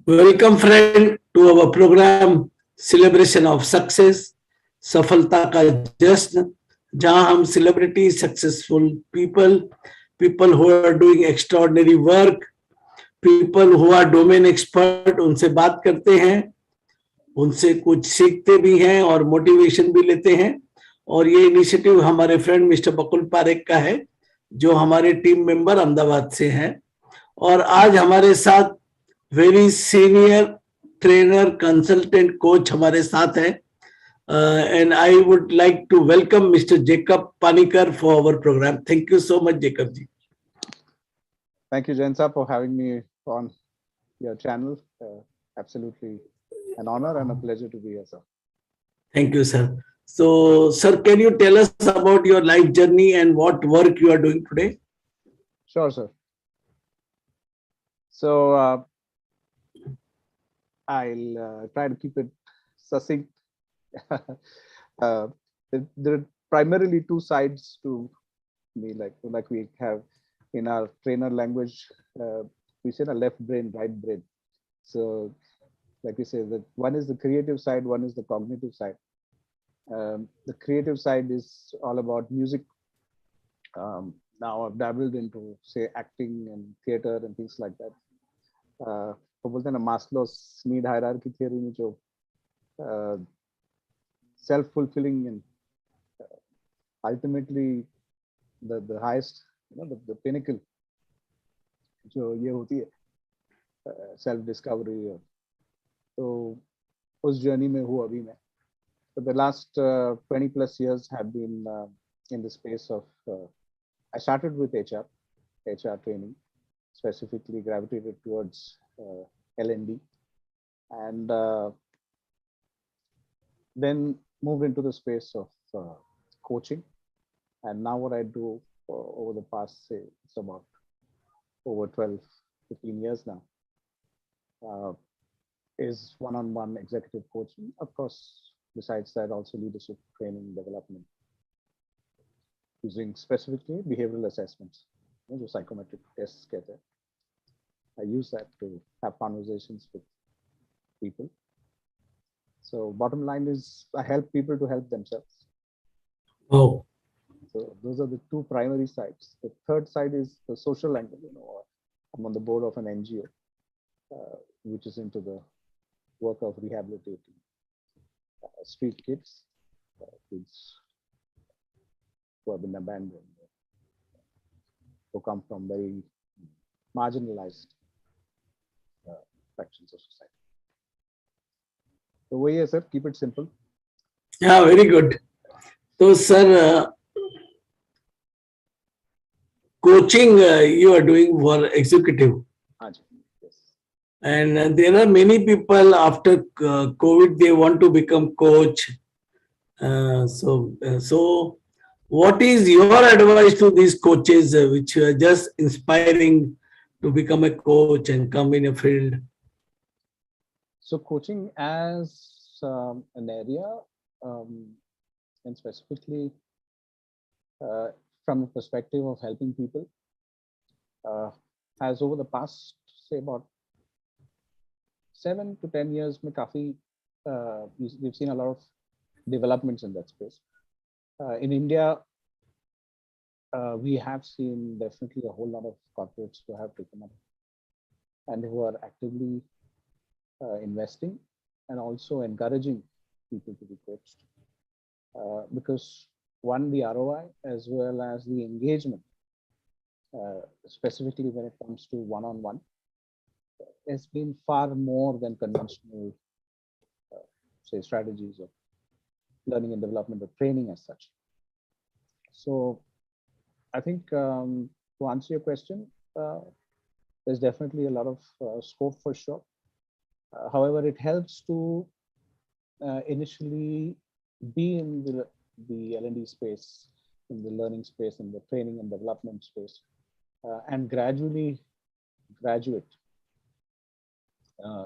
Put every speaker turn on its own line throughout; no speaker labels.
Welcome friend to our program celebration of success सफलता का जश्न जहां हम celebrity successful people who are doing extraordinary work, people who are domain expert उनसे बात करते हैं, उनसे कुछ सीखते भी हैं और मोटिवेशन भी लेते हैं। और ये इनिशिएटिव हमारे फ्रेंड मिस्टर बकुल पारेख का है जो हमारे टीम मेंबर अहमदाबाद से हैं। और आज हमारे साथ very senior trainer consultant coach हमारे साथ है and I would like to welcome mister Jacob Panicker for our programme. Thank you so much Jacob ji.
Thank you, Jain sir, for having me on your channel. Absolutely an honor and a pleasure to be here, sir.
Thank you, sir. So, sir, can you tell us about your life journey and what work you are doing today?
Sure, sir. So, I'll try to keep it succinct. There are primarily two sides to me, like we have in our trainer language, we say a left brain, right brain. So, like we say that one is the creative side, one is the cognitive side. The creative side is all about music. Now I've dabbled into, say, acting and theater and things like that. तो बोलते हैं ना Maslow's need hierarchy theory में जो self-fulfilling and ultimately the highest, the pinnacle जो ये होती है self discovery, तो उस journey में हूँ अभी मैं. So the last 20 plus years have been in the space of I started with HR training, specifically gravitated towards L&D, and then moved into the space of coaching. And now what I do over the past, say, it's about over 12, 15 years now, is one-on-one executive coaching. Of course, besides that, also leadership training, development, using specifically behavioral assessments, the psychometric tests. I use that to have conversations with people. So bottom line is I help people to help themselves.
Oh.
So those are the two primary sides. The third side is the social angle. I'm on the board of an NGO, which is into the work of rehabilitating street kids, kids who have been abandoned, who come from very marginalized fractions of society. So yes, sir, keep it simple.
Yeah, very good. So, sir, coaching you are doing for executive.
Ajay, yes.
And there are many people after COVID, they want to become coach. So what is your advice to these coaches which are just inspiring to become a coach and come in a field?
So coaching as an area, and specifically from a perspective of helping people, has over the past, say, about 7 to 10 years, we've seen a lot of developments in that space. In India, we have seen definitely a whole lot of corporates who have taken up and who are actively investing and also encouraging people to be coached. Because one, the ROI as well as the engagement, specifically when it comes to one-on-one, has been far more than conventional, say, strategies of learning and development or training as such. So I think to answer your question, there's definitely a lot of scope for sure. However, it helps to initially be in the L&D space, in the learning space, in the training and development space, and gradually graduate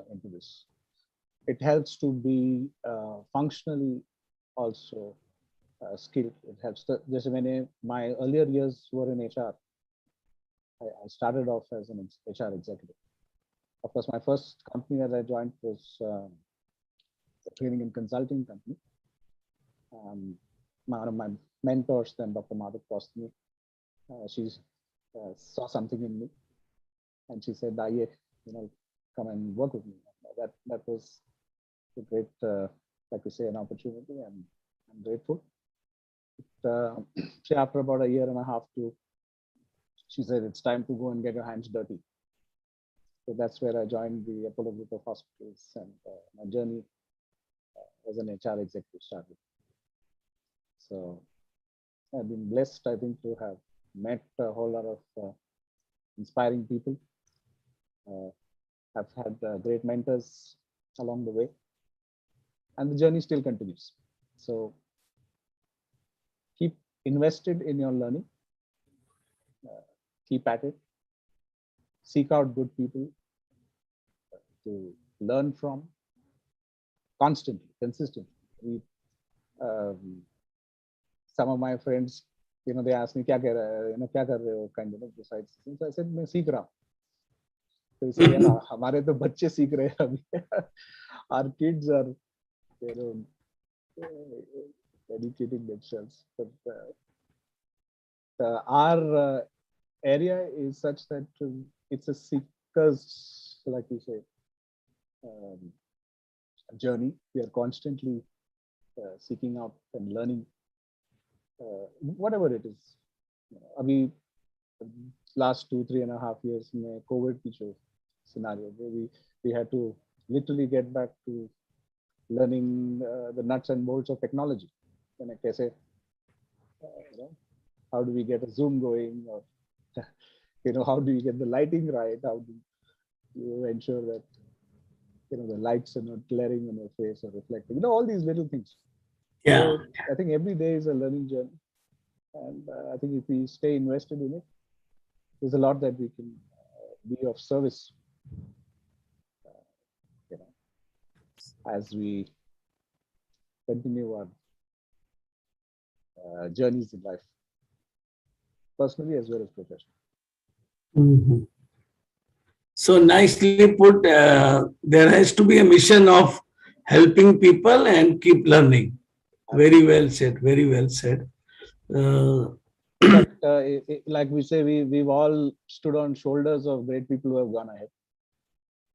into this. It helps to be functionally also skilled. It helps. Just when my earlier years were in HR, I started off as an HR executive. Of course, my first company that I joined was a training and consulting company. One of my mentors, then Dr. Madhav Postmi, she saw something in me, and she said, "Aye, come and work with me." That was a great, like you say, an opportunity, and I'm grateful. After about a year and a half, she said, "It's time to go and get your hands dirty." So that's where I joined the Apollo Group of Hospitals, and my journey as an HR executive started. So I've been blessed, I think, to have met a whole lot of inspiring people. I've had great mentors along the way, and the journey still continues. So keep invested in your learning, keep at it, seek out good people to learn from constantly, consistently. Some of my friends, they ask me, "Kya kar rahe ho?" kind of besides. So I said, "मैं सीख रहा हूँ." तो इसलिए ना हमारे तो बच्चे सीख रहे हैं अभी. Our kids are, educating themselves, but our area is such that it's a seeker's, like you say, journey. We are constantly seeking out and learning whatever it is. Abhi, last 2-3.5 years में COVID की जो scenario, we had to literally get back to learning the nuts and bolts of technology. कैसे, how do we get a Zoom going, or how do you get the lighting right? How do you ensure that the lights are not glaring on your face or reflecting? All these little things.
Yeah.
So I think every day is a learning journey, and I think if we stay invested in it, there's a lot that we can be of service, as we continue our journeys in life, personally as well as professionally.
Mm-hmm. So nicely put. There has to be a mission of helping people and keep learning. Very well said. Very well said.
But like we say, we've all stood on shoulders of great people who have gone ahead,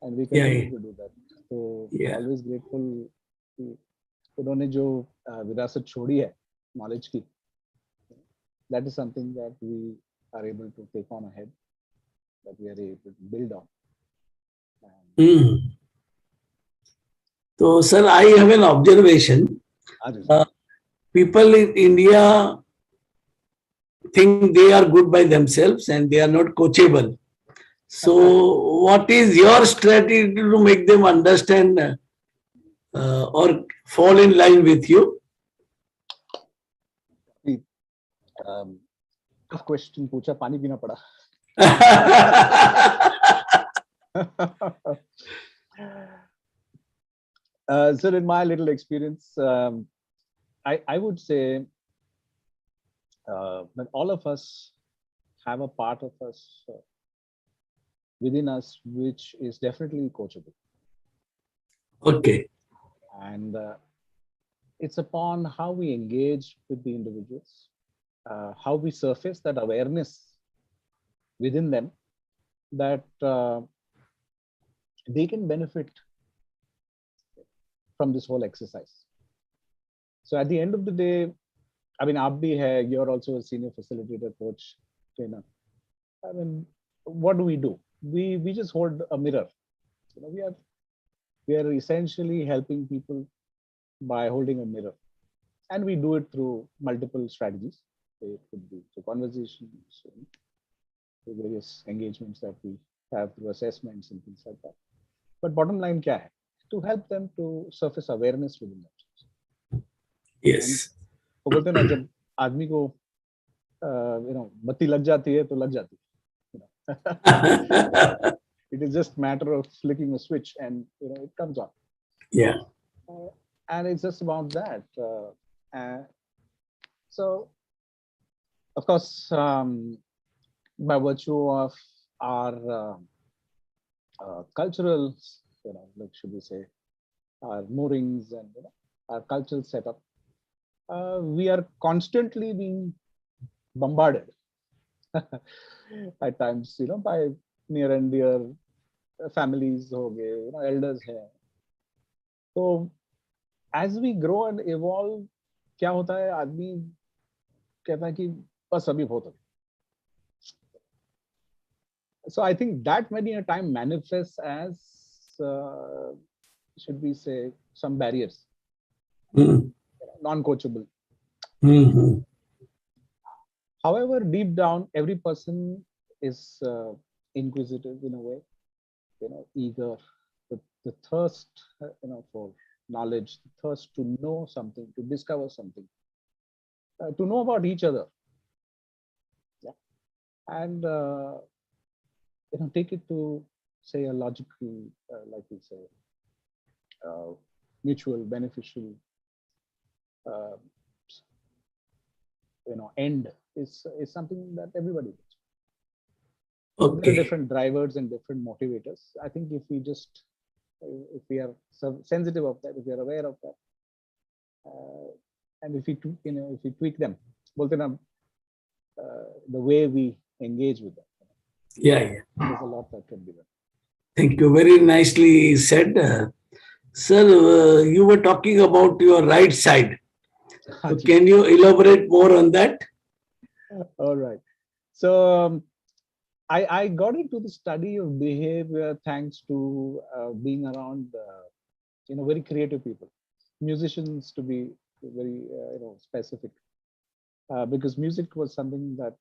and we continue to do that. So always grateful. उन्होंने जो विरासत छोड़ी है knowledge की, that is something that we are able to take on ahead, that we are able to build on.
So, sir, I have an observation. People in India think they are good by themselves and they are not coachable. So, what is your strategy to make them understand or fall in line with you?
Tough question. पूछा, पानी पीना पड़ा. So in my little experience, I would say that all of us have a part of us within us which is definitely coachable.
Okay.
And it's upon how we engage with the individuals, how we surface that awareness within them, that they can benefit from this whole exercise. So at the end of the day, I mean, you're also a senior facilitator, coach, trainer. I mean, what do? We just hold a mirror. We are essentially helping people by holding a mirror, and we do it through multiple strategies. It could be through conversations, through various engagements that we have, through assessments and things like that. But bottom line, kya hai? To help them to surface awareness within themselves.
Yes.
तो बोलते ना, जब आदमी को बत्ती लग जाती है तो लग जाती है. It is just matter of flicking a switch and it comes on.
Yeah.
And it's just about that. So, of course, by virtue of our cultural, like should we say, our moorings and our cultural setup. We are constantly being bombarded at times, by near and dear families, ho gaye, elders hai. So as we grow and evolve, क्या होता है आदमी कहता है कि बस अभी बहुत है. So I think that many a time manifests as should we say some barriers, non-coachable. However, deep down, every person is inquisitive in a way, eager, the thirst, for knowledge, the thirst to know something, to discover something, to know about each other. Yeah, and take it to say a logical, like we say, mutual, beneficial, end is something that everybody does. Okay. There are different drivers and different motivators. I think if we are sensitive of that, if we are aware of that, and if we tweak them, the way we engage with them.
Yeah.
There's a lot that can be done.
Thank you. Very nicely said. Sir, you were talking about your right side. So can you elaborate more on that?
All right. So I got into the study of behavior thanks to being around, very creative people, musicians to be very, specific, because music was something that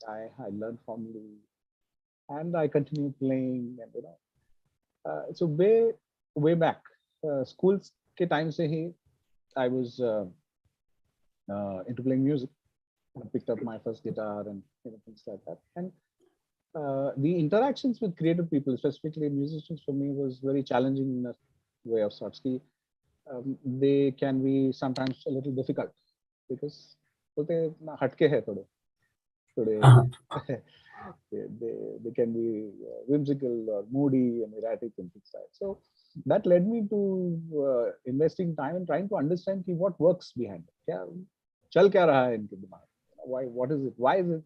I learned formally, and I continue playing, and so way back, schools ke time se hi, I was into playing music. I picked up my first guitar and things like that. And the interactions with creative people, specifically musicians, for me was very challenging in a way of sorts. They can be sometimes a little difficult because they can be whimsical or moody and erratic and things like that. So that led me to investing time and trying to understand what works behind it. Chal kya raha hai inke dimag? Why? What is it? Why is it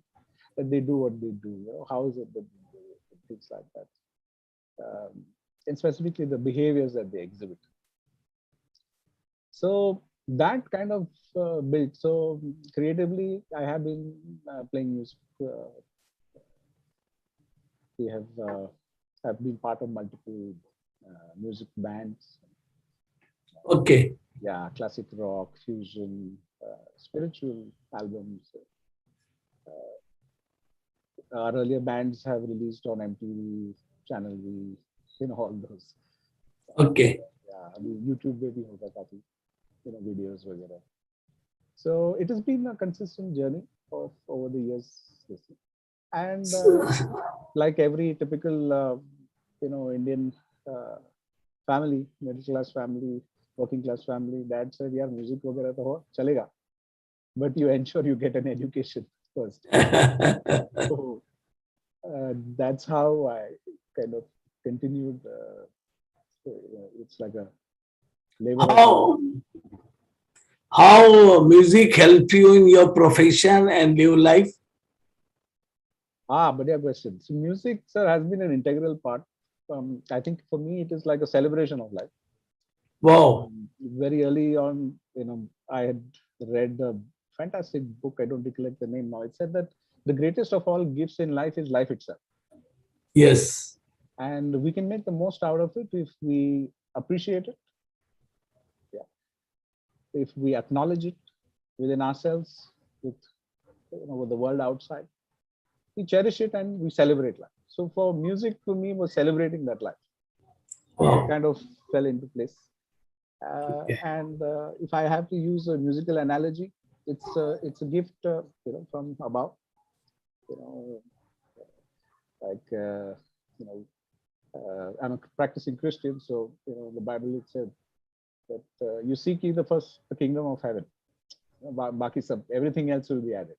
that they do what they do? How is it that they do it? Things like that. And specifically the behaviors that they exhibit. So that kind of built. So creatively, I have been playing music. We have been part of multiple music bands.
Okay.
Yeah, classic rock, fusion, spiritual albums. Our earlier bands have released on MTV, Channel V, all those.
Okay.
Yeah, YouTube पे भी होता काफी, videos वगैरह. So it has been a consistent journey over the years, and like every typical, Indian family, middle class family, working class family, dad said, "यार music वगैरह तो हो चलेगा, but you ensure you get an education first." So that's how I kind of continued. It's like a labor.
How music helped you in your profession and your life?
Badhiya question. So music, sir, has been an integral part. I think for me, it is like a celebration of life.
Wow.
Very early on, I had read a fantastic book. I don't recollect the name now. It said that the greatest of all gifts in life is life itself.
Yes.
And we can make the most out of it if we appreciate it. Yeah. If we acknowledge it within ourselves, with the world outside, we cherish it and we celebrate life. So for music, for me, was celebrating that life. Wow. It kind of fell into place. And if I have to use a musical analogy, it's a gift, from above. I'm a practicing Christian, so the Bible it said that you seek ye the kingdom of heaven. Baki sab, everything else will be added.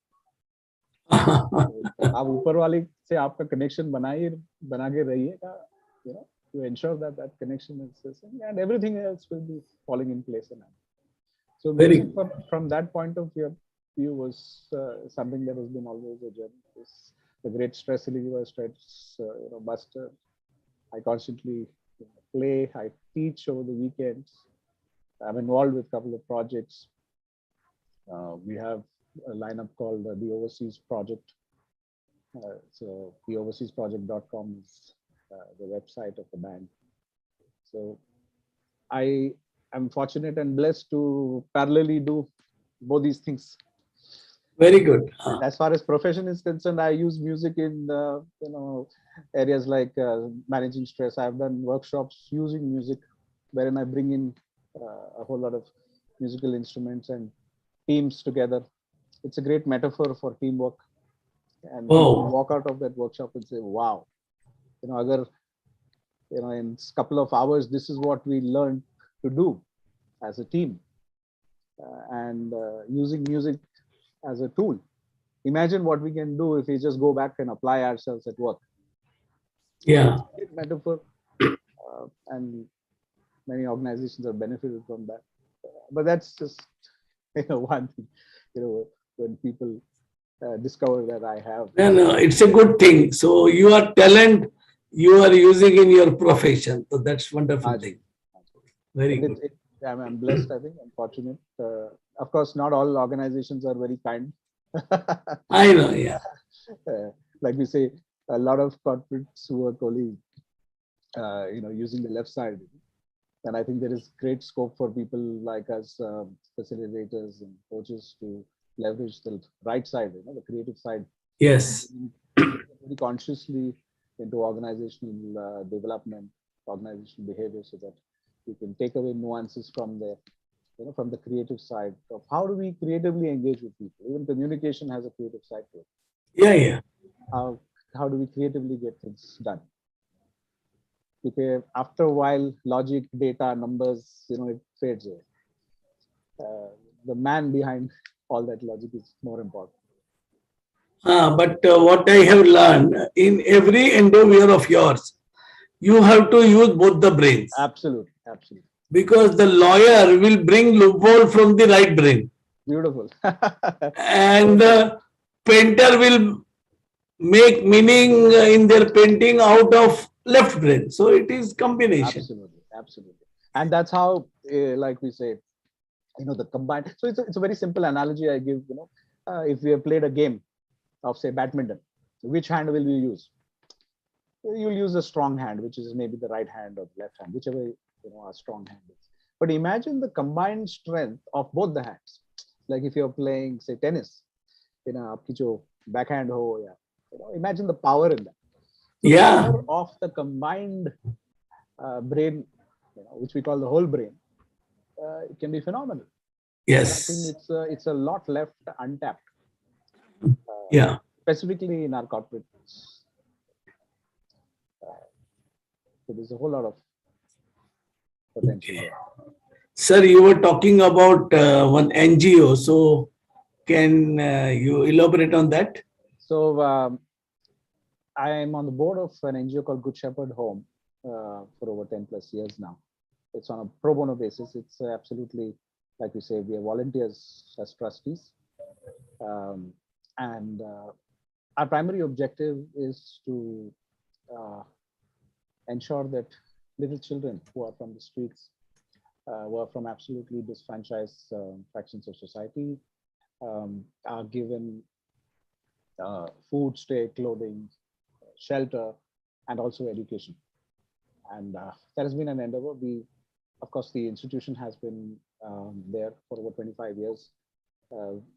आप ऊपर वाले से आपका connection बना के रहिएगा, to ensure that that connection is, and everything else will be falling in place. So music from that point of view was something that has been always a journey. It's the great stress reliever, stress buster. I constantly play. I teach over the weekends. I'm involved with a couple of projects. We have a lineup called the Overseas Project. So theoverseasproject.com is the website of the band. So I am fortunate and blessed to parallelly do both these things.
Very good.
And as far as profession is concerned, I use music in areas like managing stress. I've done workshops using music, wherein I bring in a whole lot of musical instruments and teams together. It's a great metaphor for teamwork. And people walk out of that workshop and say, "Wow, agar, in a couple of hours, this is what we learned to do as a team." And using music as a tool. Imagine what we can do if we just go back and apply ourselves at work.
Yeah.
Metaphor, and many organizations have benefited from that. But that's just one thing. When people discover that I have.
No, it's a good thing. So your talent you are using in your profession. So that's wonderful thing. Very good.
I'm blessed, I think. I'm fortunate. Of course, not all organizations are very kind.
I know, yeah.
Like we say, a lot of corporates who are only, using the left side. And I think there is great scope for people like us, facilitators and coaches, to leverage the right side, the creative side.
Yes.
Very consciously into organizational development, organizational behavior, so that you can take away nuances from the, from the creative side of how do we creatively engage with people. Even communication has a creative side to it.
Yeah.
How do we creatively get things done? Because after a while, logic, data, numbers, it fades away. The man behind all that logic is more important.
But what I have learned, in every endeavor of yours, you have to use both the brains.
Absolutely.
Because the lawyer will bring loophole from the right brain.
Beautiful.
And the painter will make meaning in their painting out of left brain. So it is combination.
Absolutely. And that's how, like we say, the combined. So it's a very simple analogy I give. If we have played a game of, say, badminton, which hand will you use? You'll use a strong hand, which is maybe the right hand or the left hand, whichever a strong hand is. But imagine the combined strength of both the hands. Like if you're playing, say, tennis, backhand ho, imagine the power in that. So the power of the combined brain, which we call the whole brain, it can be phenomenal.
Yes.
I think it's a lot left untapped. Specifically in our corporate. So there's a whole lot of potential there.
Sir, you were talking about one NGO. So can you elaborate on that?
So I am on the board of an NGO called Good Shepherd Home for over 10 plus years now. It's on a pro bono basis. It's absolutely, like we say, we are volunteers as trustees. And our primary objective is to ensure that little children who are from the streets, who are from absolutely disfranchised fractions of society, are given food, stay, clothing, shelter, and also education. And that has been an endeavor. Of course, the institution has been there for over 25 years.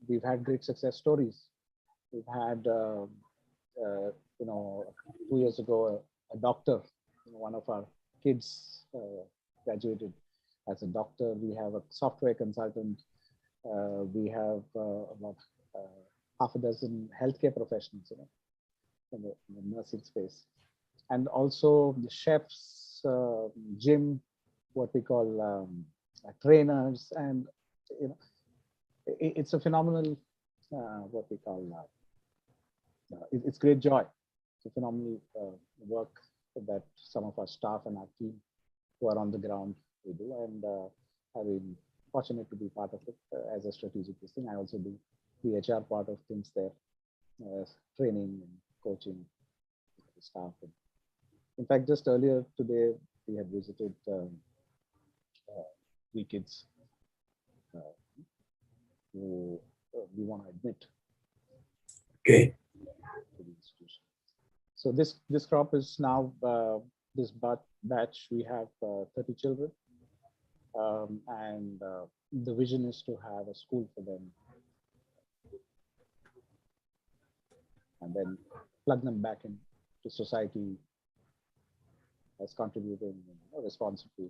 We've had great success stories. We've had, 2 years ago, a doctor, one of our kids graduated as a doctor. We have a software consultant. We have about half a dozen healthcare professionals, in the nursing space. And also the chefs, gym, what we call trainers, and it's a phenomenal what we call it's great joy. It's a phenomenal work that some of our staff and our team who are on the ground we do, and I've been fortunate to be part of it as a strategic thing. I also do the HR part of things there, training and coaching the staff. And in fact, just earlier today, we had visited 3 kids who we want to admit.
Okay.
To the institution. So this crop is now this batch we have 30 children, and the vision is to have a school for them, and then plug them back into society as contributing, responsible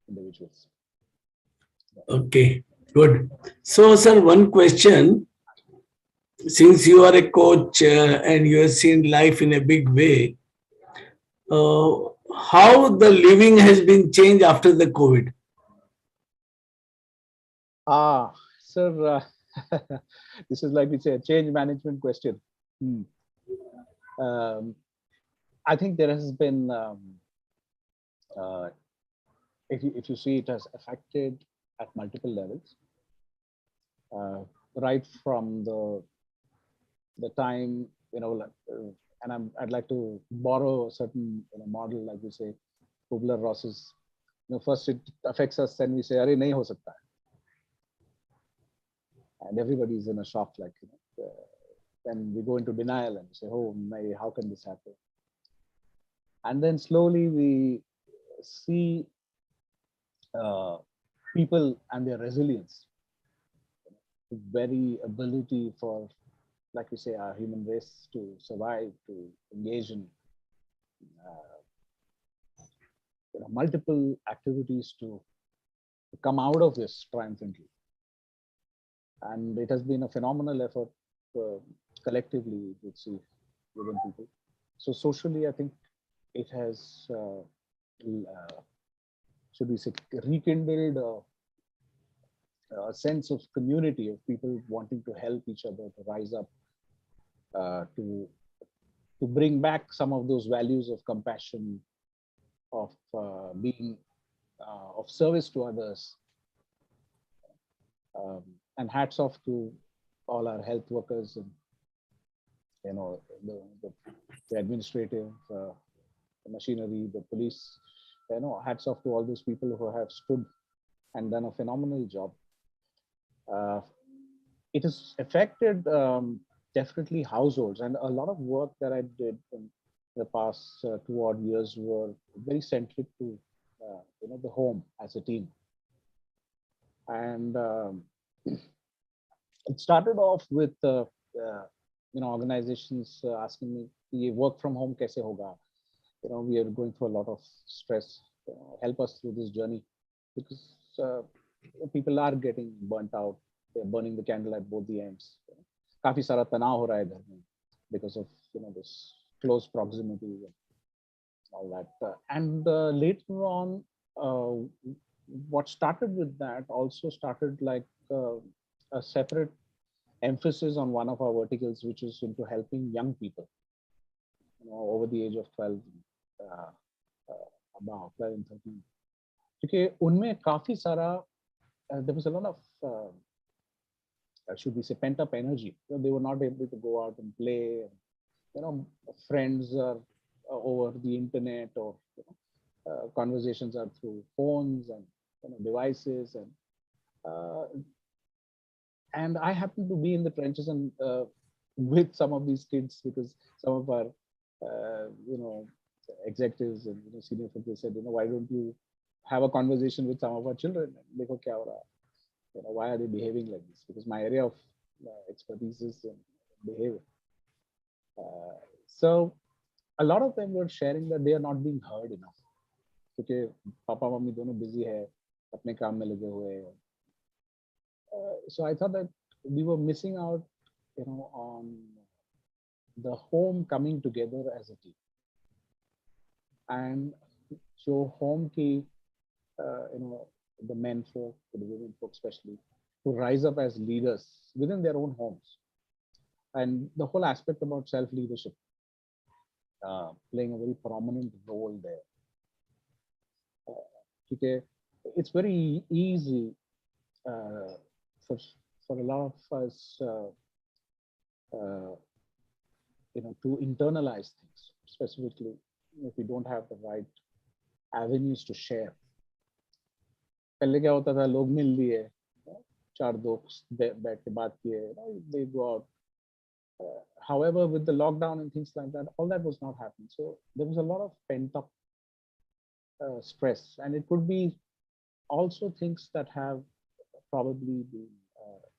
individuals.
Okay, good. So, sir, one question. Since you are a coach and you have seen life in a big way, how the living has been changed after the COVID?
Sir, this is like we say a change management question. I think there has been, if you see, it has affected at multiple levels, right from the time, and I'd like to borrow a certain model, like we say, Kubler-Ross's. First it affects us, then we say, "Arey, nahi ho sakta." And everybody is in a shock, like, then we go into denial and say, "Oh, how can this happen?" And then slowly we see people and their resilience, very ability for, like we say, our human race to survive, to engage in multiple activities to come out of this triumphantly. And it has been a phenomenal effort collectively, you see, within people. So socially, I think it has, should we say, rekindled a sense of community, of people wanting to help each other, to rise up, to bring back some of those values of compassion, of being of service to others. And hats off to all our health workers and the administrative machinery, the police. Hats off to all those people who have stood and done a phenomenal job. It has affected definitely households, and a lot of work that I did in the past 2 odd years were very centric to the home as a team. And it started off with organizations asking me, "Ye work from home kaise hoga? We are going through a lot of stress. Help us through this journey," because people are getting burnt out. They're burning the candle at both the ends. Kafi sara tanav ho raha hai ghar mein because of this close proximity and all that. And later on, what started with that also started like a separate emphasis on one of our verticals, which is into helping young people, over the age of 12, about 12 and 13. Because unme kafi sara, there was a lot of, should we say, pent up energy. They were not able to go out and play. Friends are over the internet, or conversations are through phones and devices, and I happen to be in the trenches and with some of these kids, because some of our executives and senior people said, "Why don't you have a conversation with some of our children? Dekho kya ho raha hai? Why are they behaving like this?" Because my area of expertise is behavior. So a lot of them were sharing that they are not being heard enough. Because papa mummy dono busy hai, apne kaam mein lage hue hai. So I thought that we were missing out, on the home coming together as a team. And so home ki, the men folk, the women folk especially, to rise up as leaders within their own homes. And the whole aspect about self-leadership. playing a very prominent role there. Okay, it's very easy for a lot of us, to internalize things, specifically if we don't have the right avenues to share. पहले क्या होता था, लोग मिल लिए, चार दोस्त बैठ के बात किए, they go out. However, with the lockdown and things like that, all that was not happening. So there was a lot of pent up stress, and it could be also things that have probably been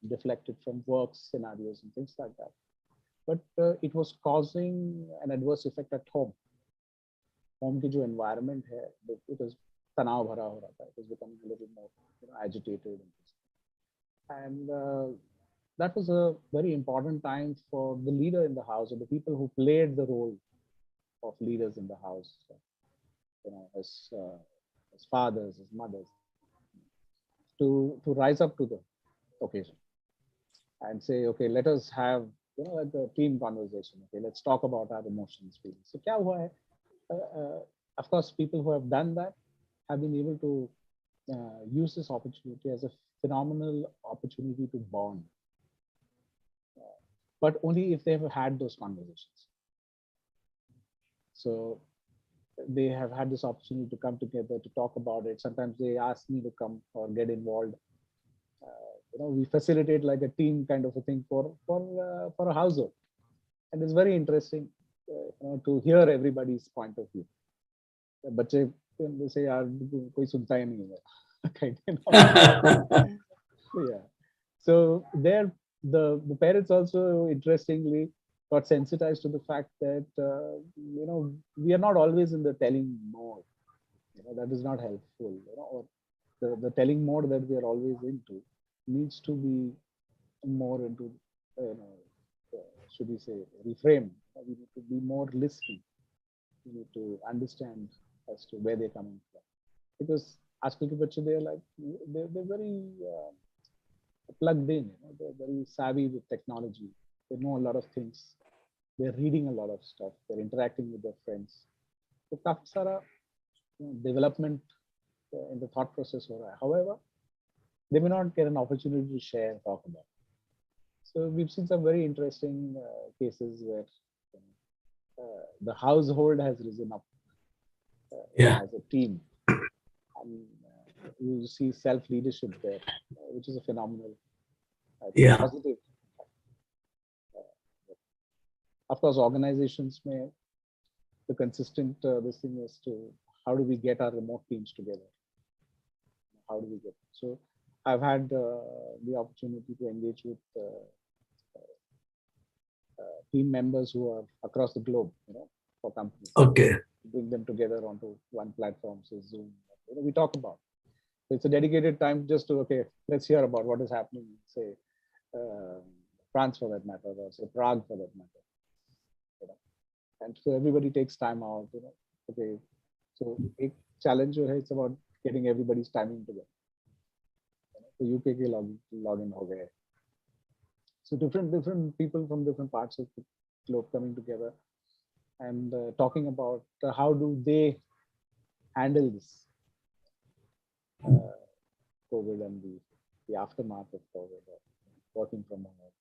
deflected from work scenarios and things like that. But it was causing an adverse effect at home. Home की जो environment है, it was तनाव भरा हो रहा था. It was becoming a little more agitated. And that was a very important time for the leader in the house, or the people who played the role of leaders in the house, as fathers, as mothers, to rise up to the occasion and say, okay, let us have like a team conversation. Okay, let's talk about our emotions, feelings. So क्या हुआ है? Of course, people who have done that have been able to use this opportunity as a phenomenal opportunity to bond, but only if they've had those conversations. So they have had this opportunity to come together to talk about it. Sometimes they ask me to come or get involved. We facilitate like a team kind of a thing for a household, and it's very interesting to hear everybody's point of view. बच्चे जैसे यार कोई सुनता ही नहीं है. Yeah. So there, the parents also interestingly got sensitized to the fact that we are not always in the telling mode. That is not helpful. Or the telling mode that we are always into needs to be more into, should we say, reframe. We need to be more listening. We need to understand as to where they're coming from, because आजकल के बच्चे, they're very plugged in. They're very savvy with technology. They know a lot of things. They're reading a lot of stuff. They're interacting with their friends. So काफी सारा development in the thought process हो रहा है. However, they may not get an opportunity to share, talk about. So we've seen some very interesting cases where the household has risen up as a team, and you see self-leadership there, which is a phenomenal, positive. Of course, organizations may, the consistent this thing is to, how do we get our remote teams together? How do we get? So I've had the opportunity to engage with team members who are across the globe, for companies.
Okay.
Bring them together onto one platform, so Zoom. We talk about. So it's a dedicated time just to, okay, let's hear about what is happening, say, France for that matter, or say Prague for that matter. And so everybody takes time out, Okay, so a challenge it's about getting everybody's timing together. So UK ke login ho gaye. So different people from different parts of the globe coming together and talking about how do they handle this COVID and the aftermath of COVID, working from home,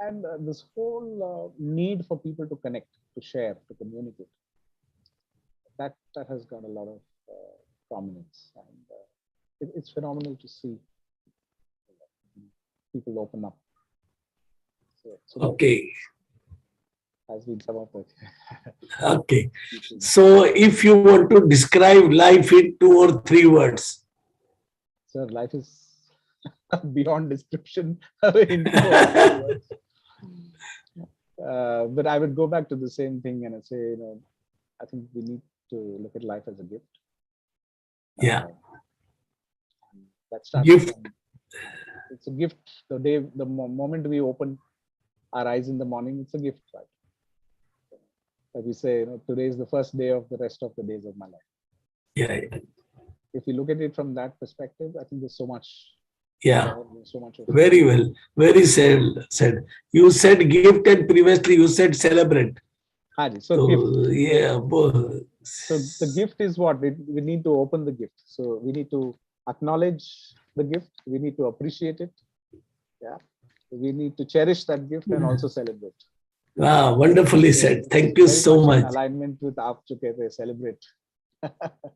and this whole need for people to connect, to share, to communicate. That has got a lot of prominence, and it's phenomenal to see people open up. So
Okay.
Has been some of it.
Okay. So if you want to describe life in 2 or 3 words.
Sir, life is beyond description in 2 or 3 words. But I would go back to the same thing and say, I think we need to look at life as a gift.
Yeah.
That's
gift.
It's a gift. The moment we open our eyes in the morning, it's a gift, right? Like we say, today is the first day of the rest of the days of my life.
Yeah.
If you look at it from that perspective, I think there's so much.
Yeah.
So much.
Very well. Very said. You said gift, and previously you said celebrate.
Haji. So
So,
gift.
yeah.
So the gift is what we need to open the gift. So we need to acknowledge the gift. We need to appreciate it. Yeah. We need to cherish that gift and also celebrate.
Wow, wonderfully said. Thank you
Very
so
much in
much.
alignment with Aap Jo Kehte Hai, celebrate.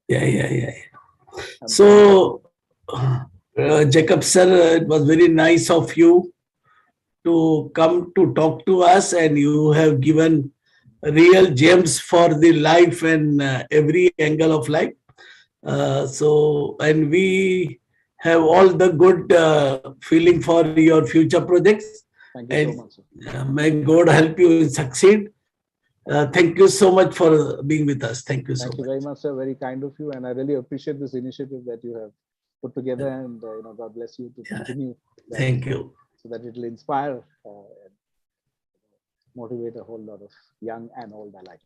Yeah. So, Jacob sir, it was very nice of you to come to talk to us, and you have given real gems for the life and every angle of life. And we have all the good feeling for your future projects.
Thank you so
And
much, sir.
may God help you succeed. Thank you so much for being with us. Thank you so
Thank you
much.
very much, sir. Very kind of you, and I really appreciate this initiative that you have put together. And God bless you to continue. That,
Thank you.
so that it will inspire and motivate a whole lot of young and old alike.